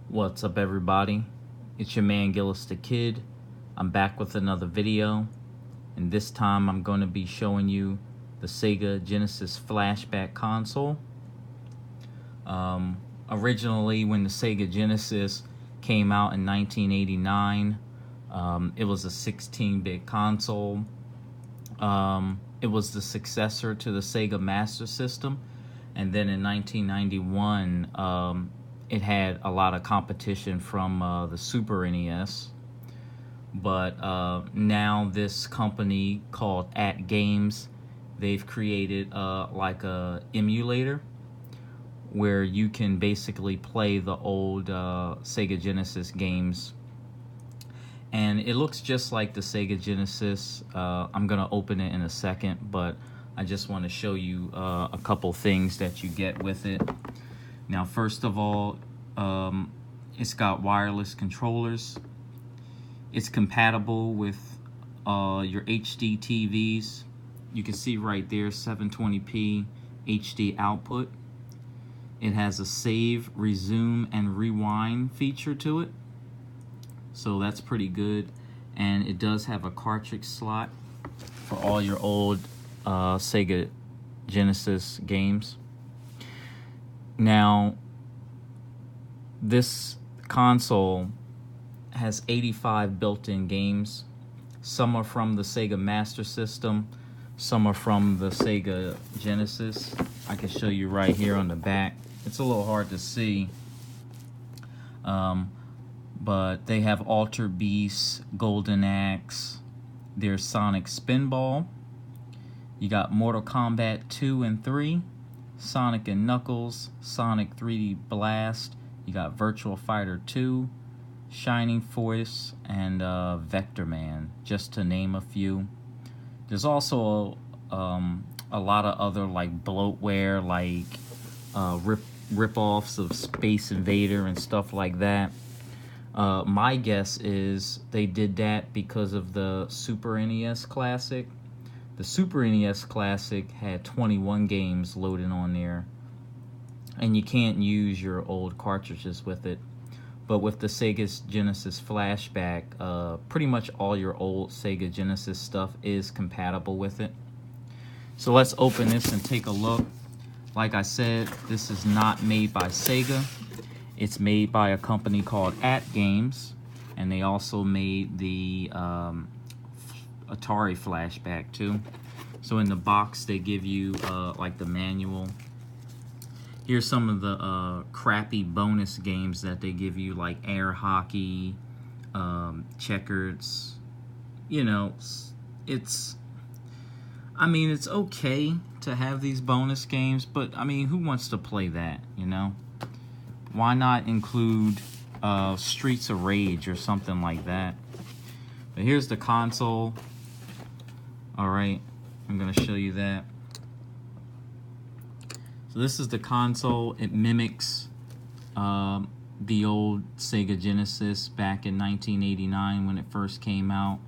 What's up, everybody? It's your man Gillis the Kid. I'm back with another video, and this time I'm going to be showing you the Sega Genesis Flashback console. Originally, when the Sega Genesis came out in 1989, it was a 16-bit console. It was the successor to the Sega Master System, and then in 1991, it had a lot of competition from the Super NES. But now this company called At Games, they've created like a emulator where you can basically play the old Sega Genesis games. And it looks just like the Sega Genesis. I'm going to open it in a second, but I just want to show you a couple things that you get with it. Now, first of all, it's got wireless controllers. It's compatible with your HD TVs. You can see right there, 720p HD output. It has a save, resume, and rewind feature to it. So that's pretty good. And it does have a cartridge slot for all your old Sega Genesis games. Now, this console has 85 built-in games. Some are from the Sega Master System, some are from the Sega Genesis. I can show you right here on the back. It's a little hard to see, but they have Alter Beast, Golden Axe, there's Sonic Spinball. You got Mortal Kombat 2 and 3, Sonic and Knuckles, Sonic 3D Blast. You got Virtual Fighter 2, Shining Force, and Vector Man, just to name a few. There's also a lot of other like bloatware, like rip-offs of Space Invader and stuff like that. My guess is they did that because of the Super NES Classic. The Super NES Classic had 21 games loaded on there, and you can't use your old cartridges with it. But with the Sega Genesis Flashback, pretty much all your old Sega Genesis stuff is compatible with it. So let's open this and take a look. Like I said, this is not made by Sega. It's made by a company called At Games, and they also made the Atari Flashback too. So in the box they give you like the manual. Here's some of the crappy bonus games that they give you, like air hockey, checkers. You know, I mean, it's okay to have these bonus games, but I mean, who wants to play that, you know? Why not include Streets of Rage or something like that? But here's the console. All right, I'm gonna show you that. So this is the console. It mimics the old Sega Genesis back in 1989 when it first came out.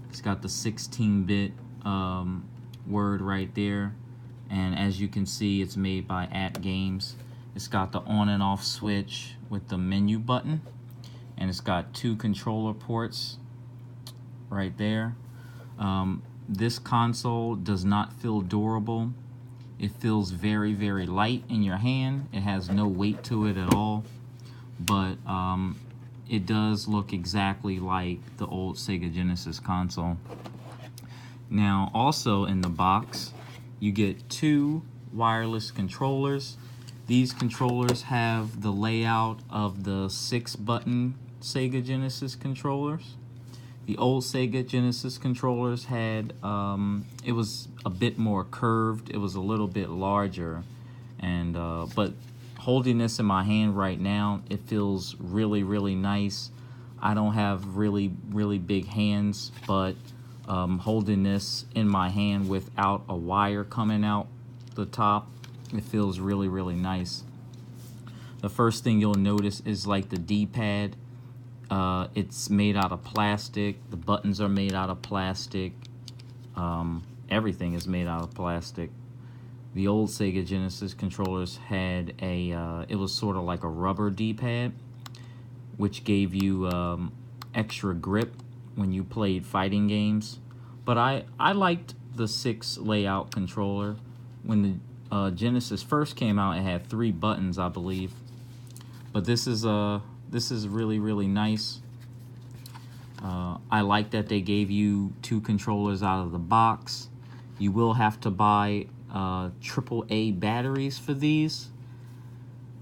It's got the 16-bit word right there, and as you can see, it's made by At Games. It's got the on and off switch with the menu button, and it's got 2 controller ports right there. This console does not feel durable. It feels very, very light in your hand. It has no weight to it at all, but it does look exactly like the old Sega Genesis console. Now, also in the box, you get 2 wireless controllers. These controllers have the layout of the 6-button Sega Genesis controllers. The old Sega Genesis controllers had, it was a bit more curved. It was a little bit larger, and but holding this in my hand right now, it feels really, really nice. I don't have really big hands, but holding this in my hand without a wire coming out the top, it feels really, really nice. The first thing you'll notice is like the D-pad. It's made out of plastic. The buttons are made out of plastic. Everything is made out of plastic. The old Sega Genesis controllers had a, it was sort of like a rubber D-pad. which gave you extra grip when you played fighting games. But I liked the 6 layout controller. When the Genesis first came out, it had 3 buttons, I believe. But this is really, really nice. I like that they gave you 2 controllers out of the box. You will have to buy AAA batteries for these.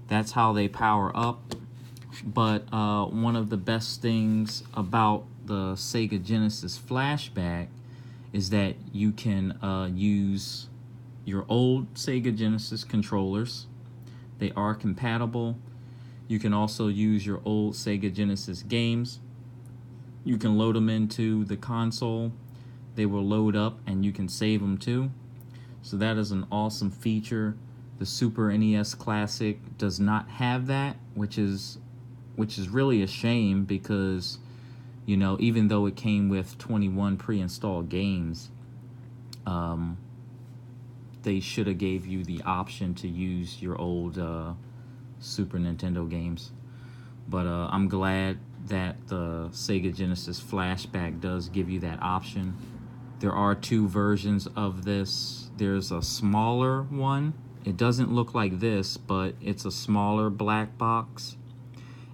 That's how they power up. But one of the best things about the Sega Genesis Flashback is that you can use your old Sega Genesis controllers. They are compatible. You can also use your old Sega Genesis games. You can load them into the console. They will load up and you can save them too. So that is an awesome feature. The Super NES Classic does not have that, which is really a shame, because, you know, even though it came with 21 pre-installed games, they should have gave you the option to use your old Super Nintendo games. But I'm glad that the Sega Genesis Flashback does give you that option. There are 2 versions of this. There's a smaller one. It doesn't look like this, but it's a smaller black box,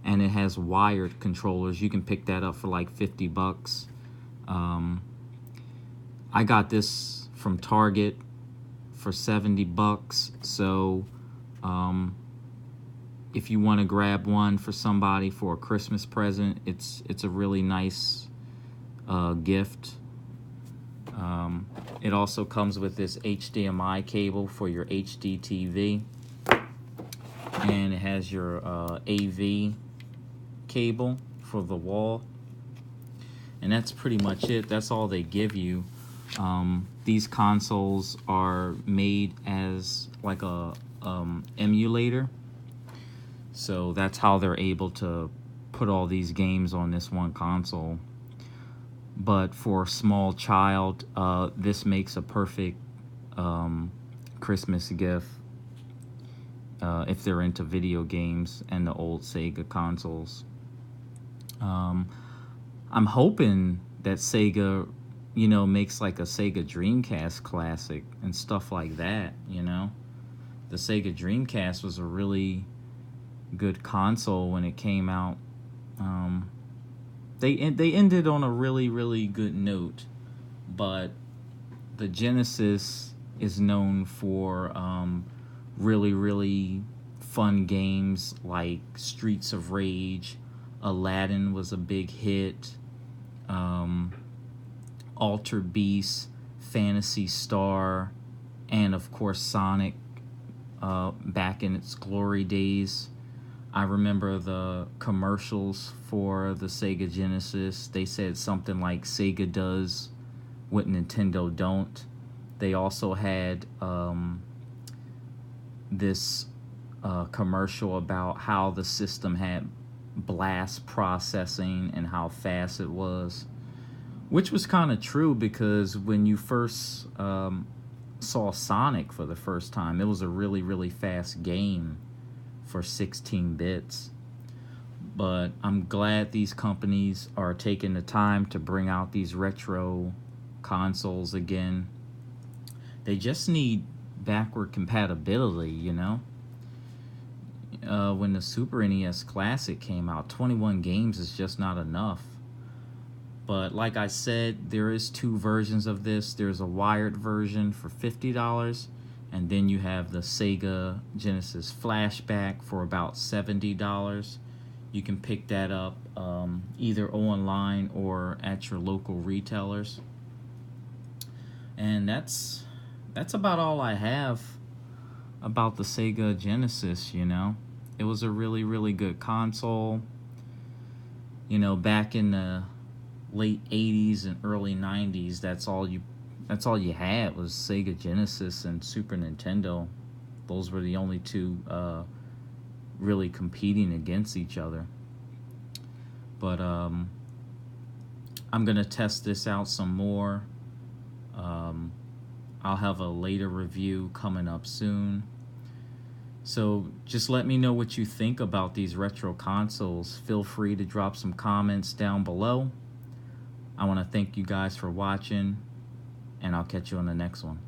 and it has wired controllers. You can pick that up for like $50. I got this from Target for $70. So if you want to grab one for somebody for a Christmas present, it's a really nice gift. It also comes with this HDMI cable for your HD TV, and it has your AV cable for the wall, and that's pretty much it. That's all they give you. These consoles are made as like a emulator, so that's how they're able to put all these games on this one console. But for a small child, this makes a perfect Christmas gift if they're into video games and the old Sega consoles. I'm hoping that Sega, you know, makes like a Sega Dreamcast Classic and stuff like that, you know. The Sega Dreamcast was a really good console when it came out. They ended on a really, really good note, but the Genesis is known for really, really fun games like Streets of Rage. Aladdin was a big hit. Altered Beast, Phantasy Star, and of course Sonic back in its glory days. I remember the commercials for the Sega Genesis. They said something like Sega does what Nintendo don't. They also had this commercial about how the system had blast processing and how fast it was, which was kind of true, because when you first saw Sonic for the first time, it was a really, really fast game for 16 bits. But I'm glad these companies are taking the time to bring out these retro consoles again. They just need backward compatibility, you know. When the Super NES Classic came out, 21 games is just not enough. But like I said, there is 2 versions of this. There's a wired version for $50, and then you have the Sega Genesis Flashback for about $70. You can pick that up either online or at your local retailers. And that's about all I have about the Sega Genesis, you know. It was a really, really good console. You know, back in the late 80s and early 90s, that's all you had was Sega Genesis and Super Nintendo. Those were the only 2 really competing against each other. But I'm gonna test this out some more. I'll have a later review coming up soon. So just let me know what you think about these retro consoles. Feel free to drop some comments down below. I want to thank you guys for watching, and I'll catch you on the next one.